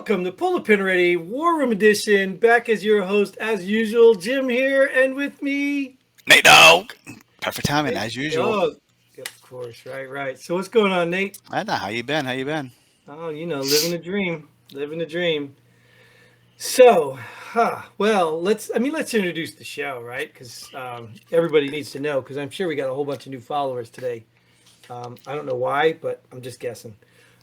Welcome to Pull the Pin Ready War Room Edition. Back as your host, as usual, Jim here, and with me, Nate Dog. Perfect timing, Nate. as usual. Oh, of course, right. So what's going on, Nate? I know. How you been? Oh, living a dream. So, well, let's introduce the show, right? Because everybody needs to know. Because I'm sure we got a whole bunch of new followers today. I don't know why, but I'm just guessing.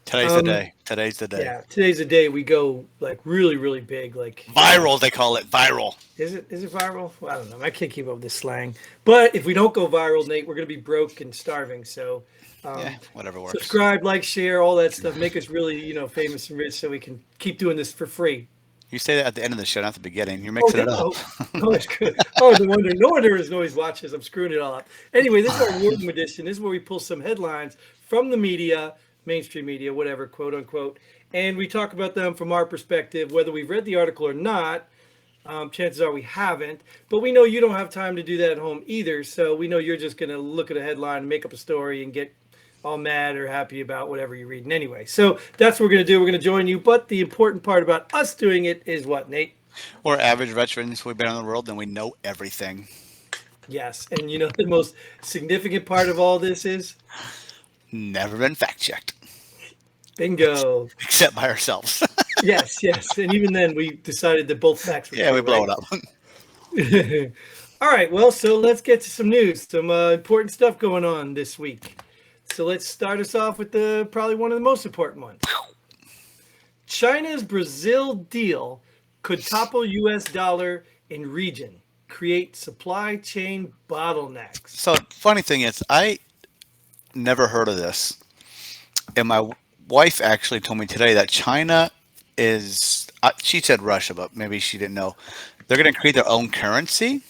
Today's the day. Today's the day. Yeah, today's the day we go like really, really big, like Viral, they call it. Viral. Is it viral? Well, I don't know. I can't keep up with this slang. But if we don't go viral, Nate, we're going to be broke and starving. So Whatever works. subscribe, like, share, all that stuff. Make us really, famous and rich so we can keep doing this for free. You say that at the end of the show, not the beginning. You're mixing it up. Oh, that's good. Oh, no wonder his always watches. I'm screwing it all up. Anyway, this is our War Room Edition. This is where we pull some headlines from the media, mainstream media, whatever, quote unquote, and we talk about them from our perspective, whether we've read the article or not. Chances are we haven't, but we know you don't have time to do that at home either. So we know you're just going to look at a headline and make up a story and get all mad or happy about whatever you're reading anyway. So that's what we're going to do. We're going to join you. But the important part about us doing it is what, Nate? We're average veterans. We've been on the world and we know everything. Yes. And the most significant part of all this is? Never been fact checked. Bingo. Except by ourselves. Yes. And even then, we decided that both facts were true, we blow right? it up. All right. Well, so let's get to some news. Some important stuff going on this week. So let's start us off with probably one of the most important ones. China's Brazil deal could topple U.S. dollar in region, create supply chain bottlenecks. So funny thing is, I never heard of this. And my wife actually told me today that China is, she said Russia, but maybe she didn't know. They're going to create their own currency.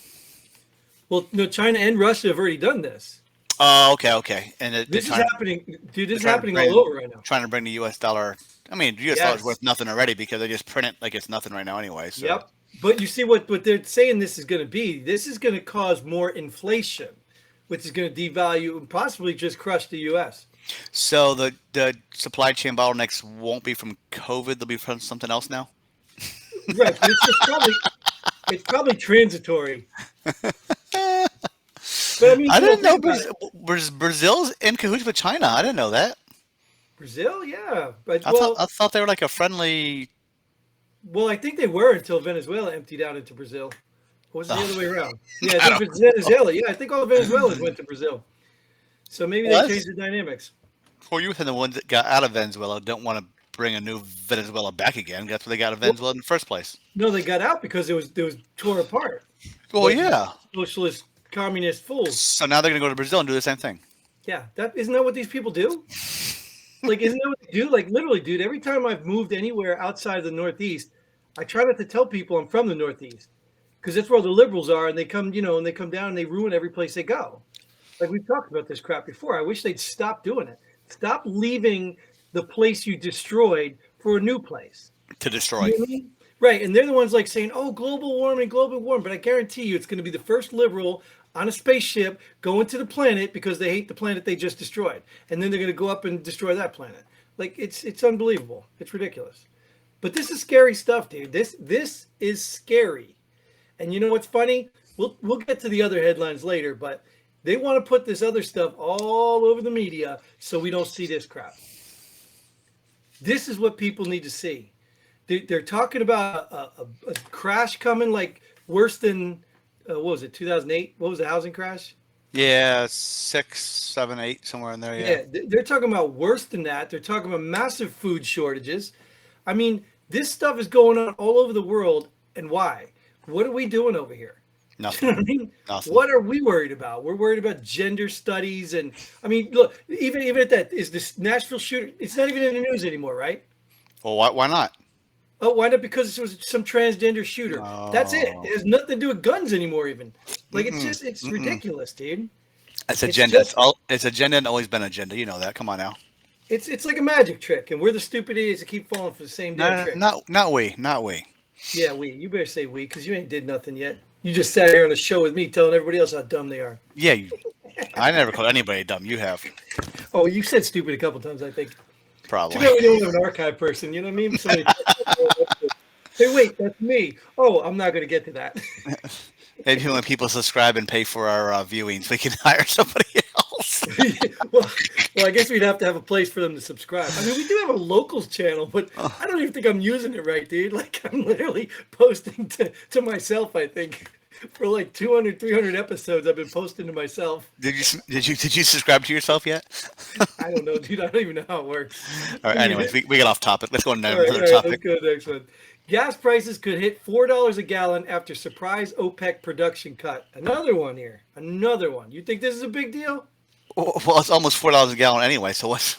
Well, no, China and Russia have already done this. Oh, okay. And this is happening, dude. This is happening all over right now. Trying to bring the U.S. dollar. I mean, the U.S. dollar is worth nothing already because they just print it like it's nothing right now anyway. So. Yep. But you see what they're saying this is going to be. This is going to cause more inflation, which is going to devalue and possibly just crush the U.S. So the supply chain bottlenecks won't be from COVID; they'll be from something else now. Right. It's probably transitory. But I mean, I didn't know Brazil's in cahoots with China. I didn't know that. Brazil, yeah, but I thought they were like a friendly. Well, I think they were until Venezuela emptied out into Brazil. Or was it the other way around? Yeah, I think it's Venezuela. Yeah, I think all the Venezuelans went to Brazil. So maybe they changed the dynamics. Well, you were the ones that got out of Venezuela don't want to bring a new Venezuela back again. That's where they got out of Venezuela in the first place. No, they got out because it was torn apart. Well, yeah. Socialist, communist fools. So now they're going to go to Brazil and do the same thing. Yeah, isn't that what these people do? Like, isn't that what they do? Like, literally, dude, every time I've moved anywhere outside of the Northeast, I try not to tell people I'm from the Northeast because that's where all the liberals are, and they come, and they come down and they ruin every place they go. Like, we've talked about this crap before. I wish they'd stop doing it. Stop leaving the place you destroyed for a new place. To destroy. You know what I mean? Right, and they're the ones like saying, oh, global warming, but I guarantee you it's going to be the first liberal on a spaceship going to the planet because they hate the planet they just destroyed. And then they're going to go up and destroy that planet. Like, it's unbelievable. It's ridiculous. But this is scary stuff, dude. This is scary. And you know what's funny? We'll get to the other headlines later, but they want to put this other stuff all over the media so we don't see this crap. This is what people need to see. They're talking about a crash coming like worse than, what was it, 2008? What was the housing crash? Yeah, 6, 7, 8, somewhere in there, Yeah, they're talking about worse than that. They're talking about massive food shortages. I mean, this stuff is going on all over the world. And why? What are we doing over here? Nothing. You know what I mean? Nothing. What are we worried about? We're worried about gender studies. And, I mean, look, even at that, is this Nashville shooter, it's not even in the news anymore, right? Well, why not? Oh, why not? Because it was some transgender shooter. No. That's it. It has nothing to do with guns anymore, even. Like, it's ridiculous, dude. It's agenda. It's agenda and always been agenda. You know that. Come on now. It's like a magic trick, and we're the stupid idiots that keep falling for the same damn trick. Not we. Yeah, we. You better say we, because you ain't did nothing yet. You just sat here on the show with me telling everybody else how dumb they are. Yeah, I never called anybody dumb. You have. Oh, you said stupid a couple times, I think. Probably. Too bad we don't have an archive person, you know what I mean? Somebody Hey, wait, that's me. Oh, I'm not going to get to that. Maybe when people subscribe and pay for our viewings, we can hire somebody else. well, well, I guess we'd have to have a place for them to subscribe. I mean, we do have a locals channel, but I don't even think I'm using it right, dude. Like, I'm literally posting to myself, I think. For like 200, 300 episodes, I've been posting to myself. Did you subscribe to yourself yet? I don't know, dude. I don't even know how it works. All right. I mean, Anyways, we get off topic. Let's go on to all another right, let's topic. go to the next one. Gas prices could hit $4 a gallon after surprise OPEC production cut. Another one here. Another one. You think this is a big deal? Well, it's almost $4 a gallon anyway. So what's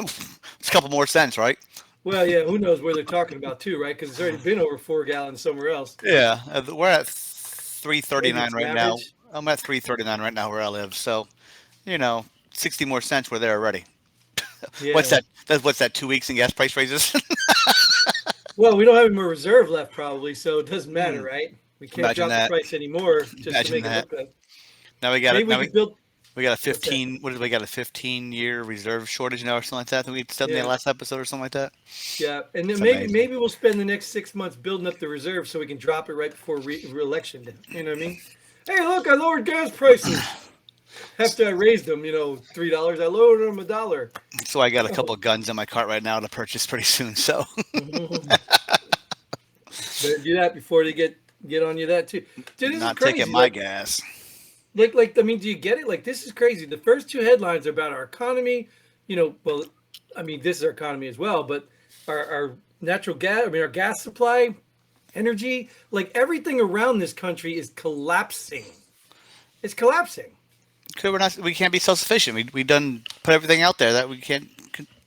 it's a couple more cents, right? Well, yeah, who knows where they're talking about too, right? Because it's already been over 4 gallons somewhere else. Yeah, we're at Maybe 339 it's an right now. average. I'm at 339 right now where I live. So, 60 more cents. We're there already. What's Yeah. that? What's that? 2 weeks in gas price raises? Well, we don't have any more reserve left probably, so it doesn't matter, Hmm, right? We can't imagine drop the that. price anymore just to Imagine make it that. look good. Now we got Maybe it. we could build. We got a What's that? 15. What did we got? A 15-year reserve shortage now, or something like that. That we said in the Yeah, last episode, or something like that. yeah, and then It's maybe amazing. maybe we'll spend the next 6 months building up the reserve so we can drop it right before re-election. You know what I mean? Hey, look, I lowered gas prices. After I raised them, $3, I lowered them $1. So I got a couple of guns in my cart right now to purchase pretty soon. So Better do that before they get on you that too. Dude, this is not taking crazy. my gas. Like, I mean, do you get it? Like, this is crazy. The first two headlines are about our economy. Well, I mean, this is our economy as well, but our natural gas, I mean, our gas supply, energy, like everything around this country is collapsing. It's collapsing. We can't be self-sufficient. We done put everything out there that we can't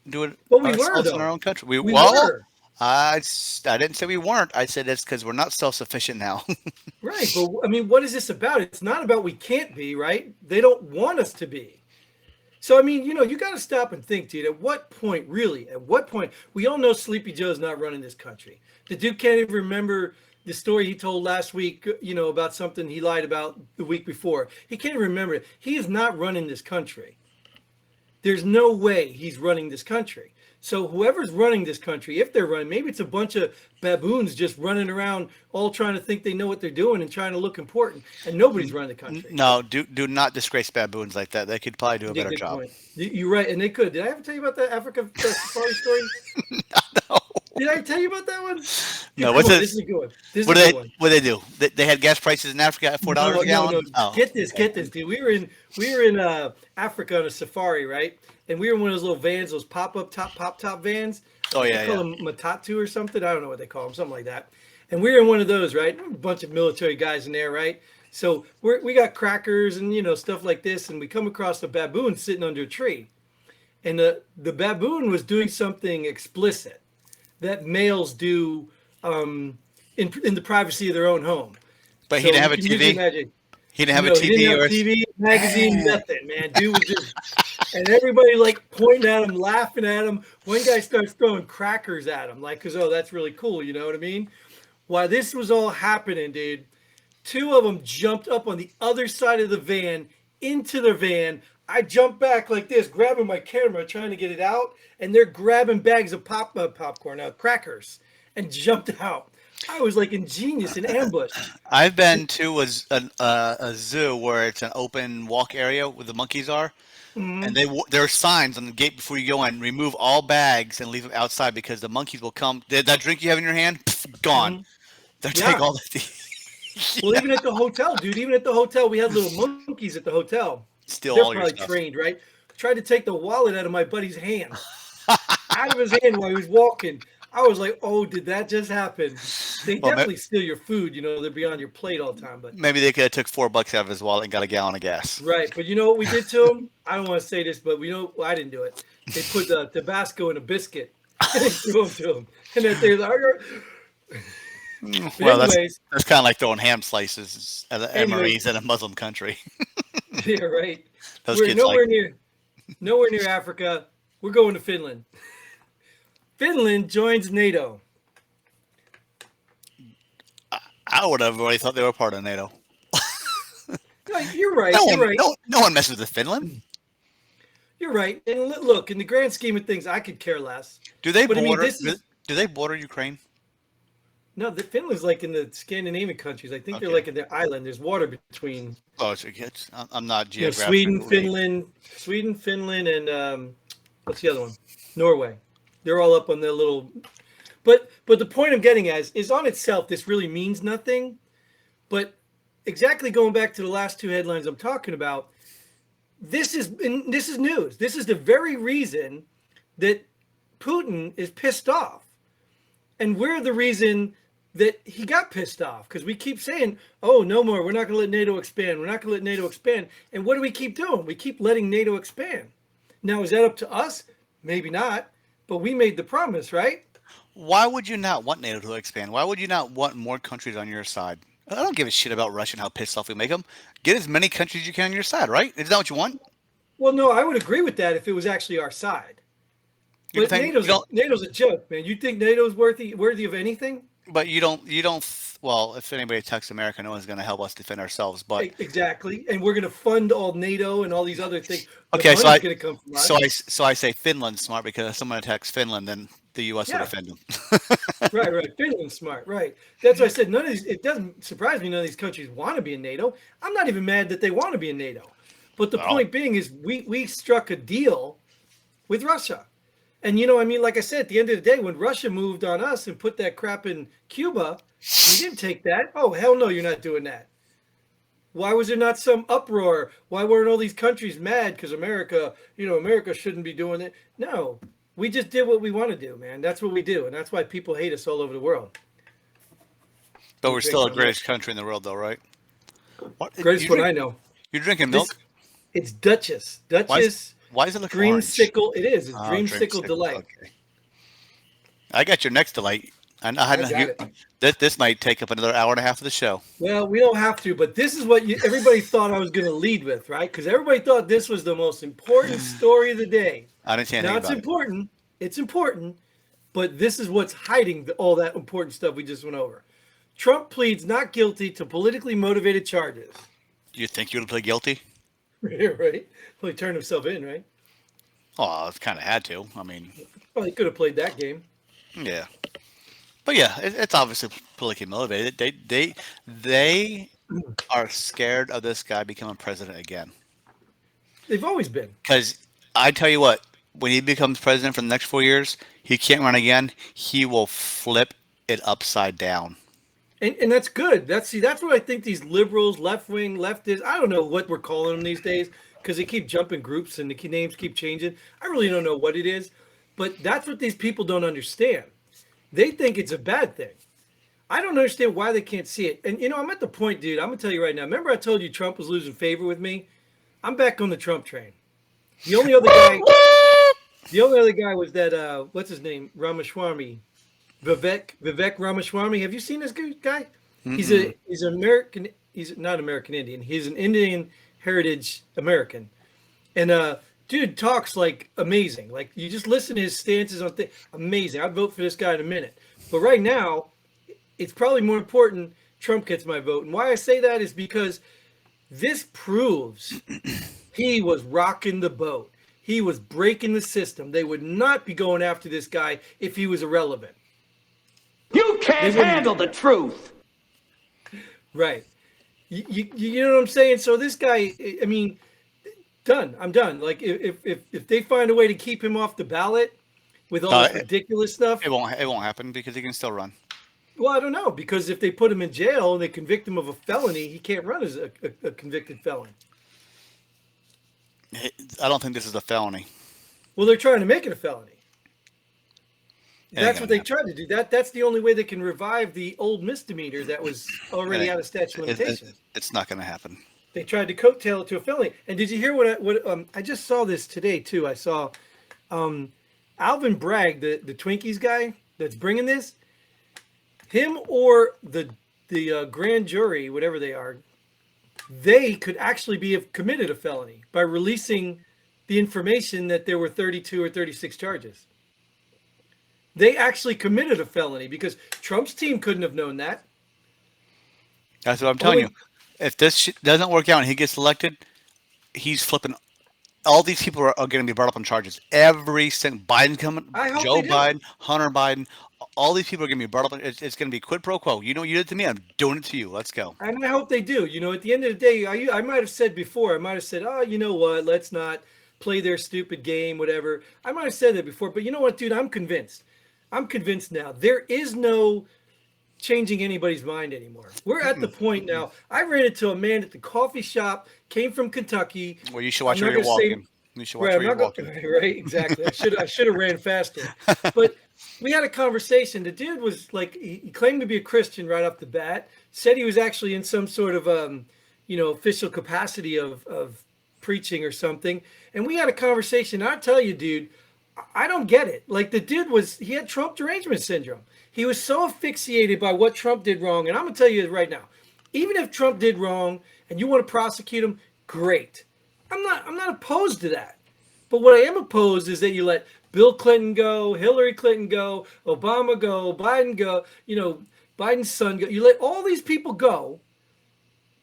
do it But we were ourselves in our though. own country. We were. I didn't say we weren't. I said it's because we're not self-sufficient now. Right. But I mean, what is this about? It's not about we can't be, right? They don't want us to be. So I mean, you got to stop and think, dude. At what point, really? At what point? We all know Sleepy Joe's not running this country. The dude can't even remember the story he told last week. About something he lied about the week before. He can't even remember it. He is not running this country. There's no way he's running this country. So whoever's running this country, if they're running, maybe it's a bunch of baboons just running around, all trying to think they know what they're doing and trying to look important, and nobody's running the country. No, do not disgrace baboons like that. They could probably do a Yeah, better good job. point. You're right, and they could. Did I ever tell you about that Africa safari story? No, Did I tell you about that one? no. Dude, What's come on, it? this is a good one. This is What a do good they? one. What do they do? They had gas prices in Africa at $4 No, a no, no. gallon. Oh, Get this, dude. We were in Africa on a safari, right? And we were in one of those little vans, those pop top vans. oh They yeah, call yeah. them matatu or something. I don't know what they call them, something like that. And we were in one of those, right? A bunch of military guys in there, right? So we got crackers and stuff like this, and we come across a baboon sitting under a tree, and the baboon was doing something explicit that males do in the privacy of their own home. But he So didn't you have a can use your TV. magic. He didn't have a No, he didn't TV have or. TV, magazine, nothing, man. Dude was just, and everybody like pointing at him, laughing at him. One guy starts throwing crackers at him, like, cause that's really cool, you know what I mean? While this was all happening, dude, two of them jumped up on the other side of the van into the van. I jumped back like this, grabbing my camera, trying to get it out, and they're grabbing bags of popcorn, crackers, and jumped out. I was like ingenious in ambush. I've been to a zoo where it's an open walk area where the monkeys are, and Mhm. there are signs on the gate before you go in. Remove all bags and leave them outside because the monkeys will come. That drink you have in your hand, pff, gone. Mhm. They'll take Yeah. all the Well, yeah, even at the hotel, dude, even at the hotel, we had little monkeys at the hotel. steal They're all your probably stuff. trained, right? Tried to take the wallet out of my buddy's hand, out of his hand while he was walking. I was like, oh, did that just happen? They Well, definitely steal your food, they're beyond your plate all the time. But maybe they could have took $4 out of his wallet and got a gallon of gas. right, but you know what we did to him? I don't want to say this, but well, I didn't do it. They put the Tabasco in a biscuit and they threw them to him. And then they're like, but Well, anyways, that's kind of like throwing ham slices at anyways, Marines in a Muslim country. yeah, right. Those We're kids like. nowhere near Africa. We're going to Finland. Finland joins NATO. I would have really thought they were part of NATO. No, you're right. No You're one, right. no one messes with Finland. You're right. And look, in the grand scheme of things, I could care less. Do they But I mean, border? this is Do they border Ukraine? No, the Finland's like in the Scandinavian countries. I think they're Okay. like in the island. There's water between, Oh, I'm not Sweden, geographically. Finland, and what's the other one? Norway. They're all up on their little. But the point I'm getting at is on itself, this really means nothing. But exactly going back to the last two headlines I'm talking about, this is news. This is the very reason that Putin is pissed off, and we're the reason that he got pissed off because we keep saying, "Oh, no more. We're not going to let NATO expand. We're not going to let NATO expand." And what do we keep doing? We keep letting NATO expand. Now, is that up to us? Maybe not, but we made the promise, right? Why would you not want NATO to expand? Why would you not want more countries on your side? I don't give a shit about Russia and how pissed off we make them. Get as many countries as you can on your side, right? Is that what you want? Well, no, I would agree with that if it was actually our side. You But think you don't, NATO's a joke, man. You think NATO's worthy of anything? but you don't. Well, if anybody attacks America, no one's going to help us defend ourselves. But Exactly. And we're going to fund all NATO and all these other things. The okay, money's going to come from us. so I say Finland's smart because if someone attacks Finland, then the U.S. will Yeah. defend them. Right. Finland's smart. Right. That's why I said none of these. It doesn't surprise me. None of these countries want to be in NATO. I'm not even mad that they want to be in NATO. But the Well, point being is, we struck a deal with Russia, and I mean, like I said, at the end of the day, when Russia moved on us and put that crap in Cuba, we didn't take that. Oh hell no, you're not doing that. Why was there not some uproar? Why weren't all these countries mad because America shouldn't be doing it? No, we just did what we want to do, man. That's what we do, and that's why people hate us all over the world. but We we're drink still the some milk. greatest country in the world, though, right? What Greatest one I know. you're drinking This milk? it's Duchess. Why is Duchess why is it look orange? Dreamsicle. It is. It's Oh, Dreamsicle dreamsicle. Delight. Okay, I got your next delight. I I had got you. it. This might take up another hour and a half of the show. Well, we don't have to, but this is what everybody thought I was going to lead with, right? Because everybody thought this was the most important story of the day. I didn't say Now anything it's about it. important. It's important, but this is what's hiding all that important stuff we just went over. Trump pleads not guilty to politically motivated charges. You think you would play guilty? Right? Well, he turned himself in, right? Oh, I've kind of had to. I mean, Well, he could have played that game. yeah. But yeah, it's obviously politically motivated. They are scared of this guy becoming president again. They've always been. Because I tell you what, when he becomes president for the next 4 years, he can't run again. He will flip it upside down. And that's good. That's what I think these liberals, left wing, leftists, I don't know what we're calling them these days because they keep jumping groups and the names keep changing. I really don't know what it is, but that's what these people don't understand. They think it's a bad thing. I don't understand why they can't see it. And I'm at the point, dude. I'm gonna tell you right now. Remember, I told you Trump was losing favor with me. I'm back on the Trump train. The only other guy, the only other guy was that what's his name, Ramaswamy, Vivek Ramaswamy. Have you seen this guy? He's an American. He's not American Indian. He's an Indian heritage American, and dude talks like amazing. Like you just listen to his stances on things. Amazing. I'd vote for this guy in a minute. But right now, it's probably more important Trump gets my vote. And why I say that is because this proves he was rocking the boat. He was breaking the system. They would not be going after this guy if he was irrelevant. You can't handle the truth. Right. You know what I'm saying? So this guy, I mean, done. I'm done. Like if they find a way to keep him off the ballot with all this ridiculous stuff, It won't happen because he can still run. well, I don't know, because if they put him in jail and they convict him of a felony, he can't run as a convicted felon. I don't think this is a felony. Well, they're trying to make it a felony. It ain't That's what they gonna tried to do. That's the only way they can revive the old misdemeanor that was already It- out of statute of limitations. It's not going to happen. They tried to coattail it to a felony. And did you hear what I just saw this today too? I saw Alvin Bragg, the Twinkies guy that's bringing this, him or the grand jury, whatever they are, they could actually have committed a felony by releasing the information that there were 32 or 36 charges. They actually committed a felony because Trump's team couldn't have known that. That's what I'm telling Only- you. If this doesn't work out and he gets elected, he's flipping. All these people are going to be brought up on charges. Every single Biden coming, I hope Joe they do. Biden, Hunter Biden, all these people are going to be brought up. It's going to be quid pro quo. You know what you did to me? I'm doing it to you. Let's go. And I hope they do. You know, at the end of the day, I might have said before, I might have said, oh, you know what? Let's not play their stupid game, whatever. I might have said that before, but you know what, dude? I'm convinced. I'm convinced now. There is no changing anybody's mind anymore. We're at the point now. I ran into a man at the coffee shop, came from Kentucky. Well, you should watch where you're walking. You should watch Right, where you're walking. right, exactly. I should have ran faster. But we had a conversation. The dude was like, he claimed to be a Christian right off the bat. Said he was actually in some sort of official capacity of preaching or something. And we had a conversation. I tell you, dude, I don't get it. Like the dude he had Trump derangement syndrome. He was so asphyxiated by what Trump did wrong. And I'm gonna tell you right now, even if Trump did wrong and you want to prosecute him, great. I'm not opposed to that. But what I am opposed is that you let Bill Clinton go, Hillary Clinton go, Obama go, Biden go, Biden's son go. You let all these people go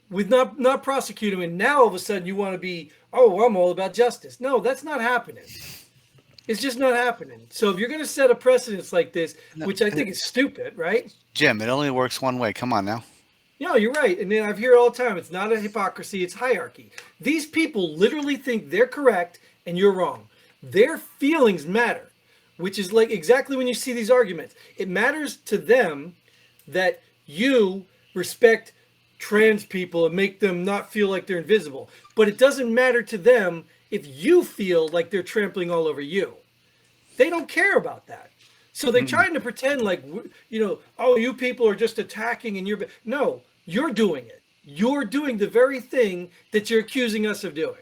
with not prosecute them, and now all of a sudden you want to be, oh, I'm all about justice. No, that's not happening. It's just not happening. So if you're going to set a precedence like this, which I think is stupid, right? Jim, it only works one way. Come on now. No, you're right. And then I hear it all the time. It's not a hypocrisy. It's hierarchy. These people literally think they're correct and you're wrong. Their feelings matter, which is like exactly when you see these arguments. It matters to them that you respect trans people and make them not feel like they're invisible. But it doesn't matter to them if you feel like they're trampling all over you. They don't care about that. So they're trying to pretend like, oh, you people are just attacking and no, you're doing it. You're doing the very thing that you're accusing us of doing.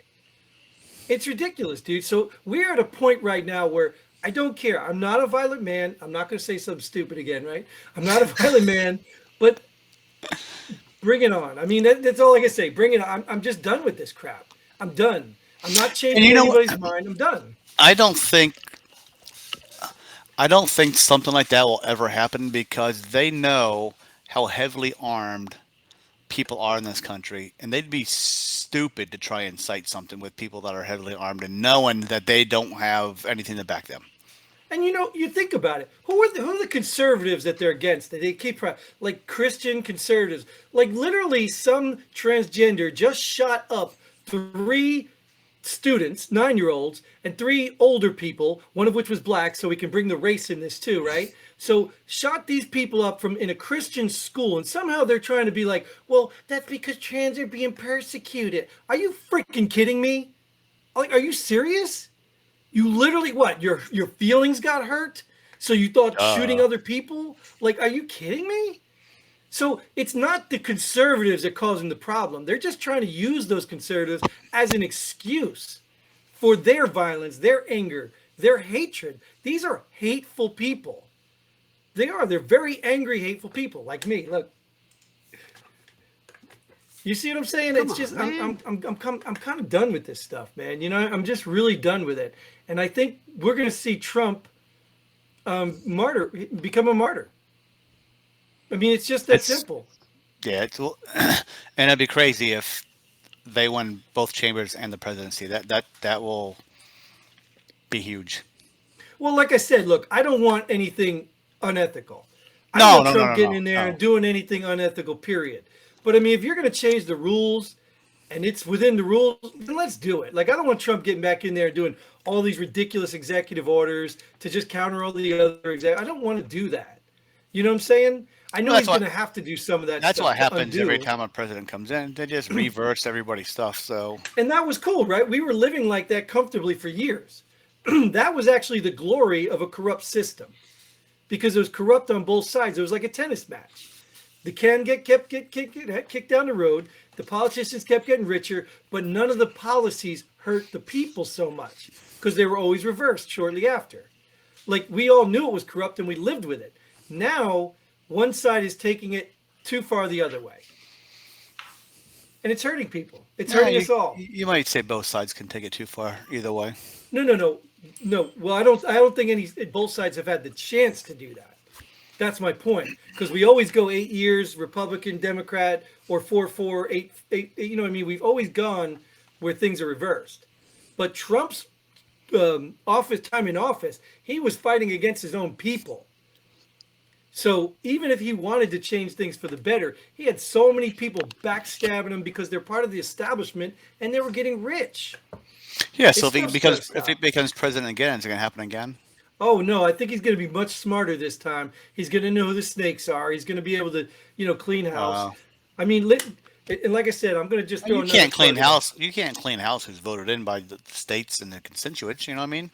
It's ridiculous, dude. So we're at a point right now where I don't care. I'm not a violent man. I'm not going to say something stupid again, right? I'm not a violent man, but bring it on. I mean, that's all I can say. Bring it on. I'm just done with this crap. I'm done. I'm not changing anybody's mind. I'm done. I don't think something like that will ever happen because they know how heavily armed people are in this country, and they'd be stupid to try and cite something with people that are heavily armed and knowing that they don't have anything to back them. And you think about it. Who are the conservatives that they're against? That they keep like Christian conservatives. Like literally, some transgender just shot up 3 students, 9-year-olds, and 3 older people, one of which was black, so we can bring the race in this too, right? So shot these people up from in a Christian school, and somehow they're trying to be like, well, that's because trans are being persecuted. Are you freaking kidding me? Like, are you serious? You literally, what, your feelings got hurt? So you thought shooting other people? Like, are you kidding me? So it's not the conservatives that are causing the problem. They're just trying to use those conservatives as an excuse for their violence, their anger, their hatred. These are hateful people. They are. They're very angry, hateful people like me. Look. You see what I'm saying? It's just I'm kind of done with this stuff, man. I'm just really done with it. And I think we're going to see Trump become a martyr. I mean, it's just that simple. Yeah, and it'd be crazy if they won both chambers and the presidency. That will be huge. Well, like I said, look, I don't want anything unethical. I don't want Trump getting in there and doing anything unethical, period. But I mean, if you're going to change the rules and it's within the rules, then let's do it. Like, I don't want Trump getting back in there and doing all these ridiculous executive orders to just counter all the other I don't want to do that. You know what I'm saying? I know he's going to have to do some of that. That's what happens every time a president comes in. They just reverse everybody's stuff. So, and that was cool, right? We were living like that comfortably for years. That was actually the glory of a corrupt system, because it was corrupt on both sides. It was like a tennis match. The can kept kicked down the road. The politicians kept getting richer, but none of the policies hurt the people so much because they were always reversed shortly after. Like, we all knew it was corrupt and we lived with it. Now, one side is taking it too far the other way. And it's hurting people. It's hurting us all. You might say both sides can take it too far either way. No. Well, I don't think both sides have had the chance to do that. That's my point. Because we always go 8 years, Republican, Democrat, or 4-4, 8. You know what I mean? We've always gone where things are reversed. But Trump's time in office, he was fighting against his own people. So even if he wanted to change things for the better, he had so many people backstabbing him because they're part of the establishment and they were getting rich. Yeah. So It's if he becomes president again, is it going to happen again? Oh no, I think he's going to be much smarter this time. He's going to know who the snakes are. He's going to be able to, clean house. I mean, and like I said, I'm going to just throw. You can't clean house. You can't clean house who's voted in by the states and the constituents. You know what I mean?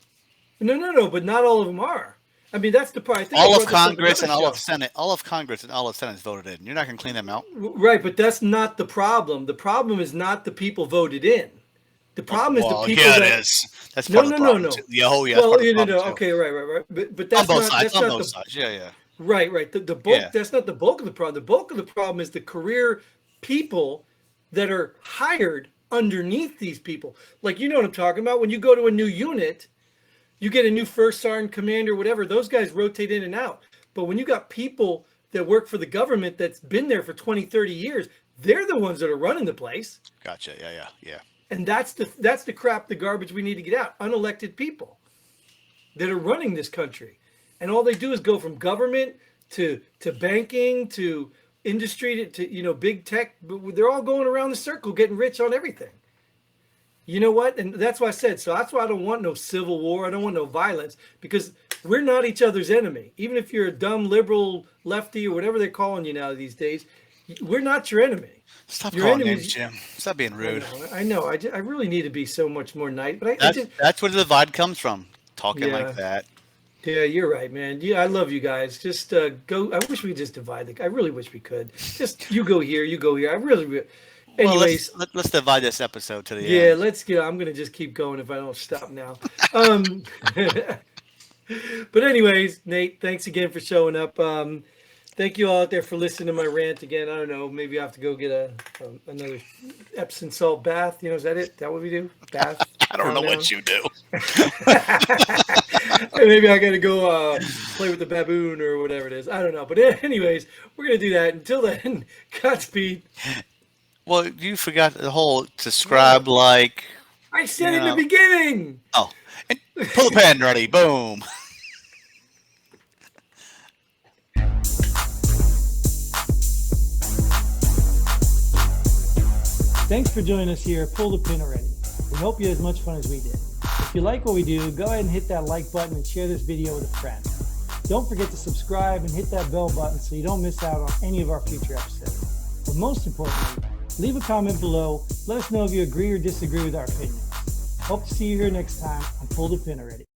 No, but not all of them are. I mean, that's the part. I think All I of brought this up Congress and another all of show. Senate, all of Congress and all of Senate is voted in. You're not going to clean them out. Right, but that's not the problem. The problem is not the people voted in. The problem is the Well, people yeah, that. it is. That's No, part of no, the no, problem. no. Too. Yeah, oh yeah. That's Well, part of the problem too. okay, right. But On that's both not. sides. That's On not both the. sides. Yeah. Right. The bulk. Yeah. That's not the bulk of the problem. The bulk of the problem is the career people that are hired underneath these people. Like, you know what I'm talking about? When you go to a new unit, you get a new first sergeant, commander, whatever. Those guys rotate in and out. But when you got people that work for the government that's been there for 20, 30 years, they're the ones that are running the place. Gotcha. Yeah. And that's the crap, the garbage we need to get out. Unelected people that are running this country. And all they do is go from government to banking to industry to big tech. But they're all going around the circle getting rich on everything. You know what? And that's why I said, so that's why I don't want no civil war. I don't want no violence, because we're not each other's enemy. Even if you're a dumb liberal lefty or whatever they're calling you now these days, we're not your enemy. Stop Your calling enemies- names, Jim. Stop being rude. I know. I really need to be so much more nice. But That's where the divide comes from. Talking Yeah. like that. Yeah, you're right, man. Yeah, I love you guys. Just go. I wish we could just divide I really wish we could. Just you go here, you go here. I really. Anyways, Well, let's divide this episode to the yeah, end. let's get. I'm gonna just keep going if I don't stop now. But anyways, Nate, thanks again for showing up. Thank you all out there for listening to my rant again. I don't know, maybe I have to go get another Epsom salt bath. Is that it? Is that what we do? Bath? I don't know Calm down? what you do. Maybe I gotta go play with the baboon or whatever it is. I don't know. But anyways, we're gonna do that. Until then, Godspeed. Well, you forgot the whole subscribe, like. I said in Yeah. the beginning. Oh, and pull the pen, ready, boom. Thanks for joining us here at Pull the Pin Already. We hope you had as much fun as we did. If you like what we do, go ahead and hit that like button and share this video with a friend. Don't forget to subscribe and hit that bell button so you don't miss out on any of our future episodes. But most importantly, leave a comment below. Let us know if you agree or disagree with our opinions. Hope to see you here next time on Pull the Pin Already.